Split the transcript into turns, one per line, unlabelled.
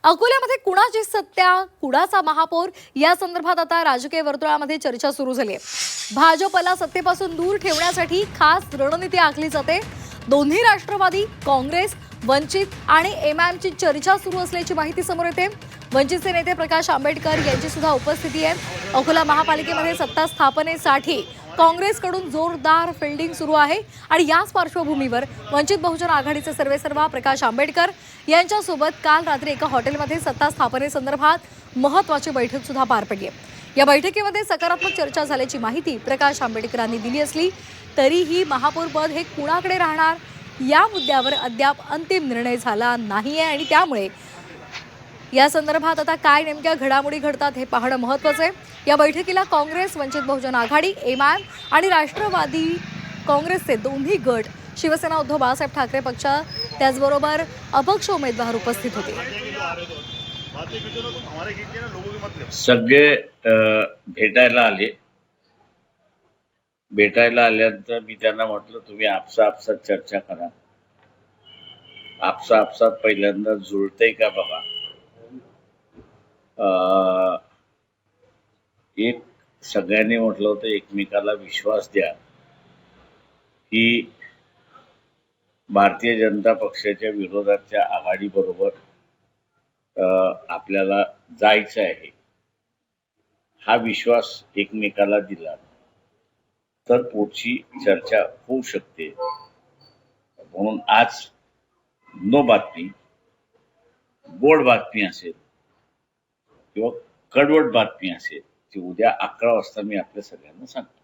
अकोल्यामध्ये कुणाची सत्ता, कुणाचा महापौर या संदर्भात आता राजकीय वर्तुळामध्ये चर्चा सुरू झाली आहे। भाजपला सत्तेपासून दूर ठेवण्यासाठी खास रणनीती आखली जाते। दोन्ही राष्ट्रवादी, काँग्रेस, वंचित आणि एमआयएमची चर्चा सुरू असल्याची माहिती समोर येते। वंचितचे नेते प्रकाश आंबेडकर यांची सुद्धा उपस्थिती आहे। अकोला महापालिकेमध्ये सत्ता स्थापनेसाठी काँग्रेसकडून जोरदार फिल्डिंग सुरू आहे आणि याच पार्श्वभूमीवर वंचित बहुजन आघाडीचे सर्वेसर्वा प्रकाश आंबेडकर यांच्यासोबत काल रात्री एका हॉटेलमध्ये सत्ता स्थापनेसंदर्भात महत्त्वाची बैठक सुद्धा पार पडली। या बैठकीमध्ये सकारात्मक चर्चा झाल्याची माहिती प्रकाश आंबेडकरांनी दिली असली तरीही महापौर पद हे कुणाकडे राहणार या मुद्द्यावर अद्याप अंतिम निर्णय झाला नाहीये आणि त्यामुळे या संदर्भात आता काय नेमक्या घडामोडी घडतात हे पाहणं महत्त्वाचं आहे। या बैठकीला काँग्रेस, वंचित बहुजन आघाडी, एमआयएम आणि राष्ट्रवादी काँग्रेसचे दोन्ही गट, शिवसेना उद्धव बाळासाहेब ठाकरे पक्ष, त्याचबरोबर अपक्ष उमेदवार उपस्थित होते।
सगळे भेटायला आल्यानंतर मी त्यांना म्हटलं, तुम्ही आपसात चर्चा करा, आपसात पहिल्यांदा जुळतंय का बघा। एक सगळ्यांनी म्हटलं होतं, एकमेकाला विश्वास द्या की भारतीय जनता पक्षाच्या विरोधाच्या आघाडी बरोबर आपल्याला जायचं आहे। हा विश्वास एकमेकाला दिला तर पुढची चर्चा होऊ शकते। म्हणून आज नो बातमी, गोड बातमी असेल किंवा कडवट बातमी असेल ती उद्या 11 वाजता मी आपल्या सगळ्यांना सांगतो।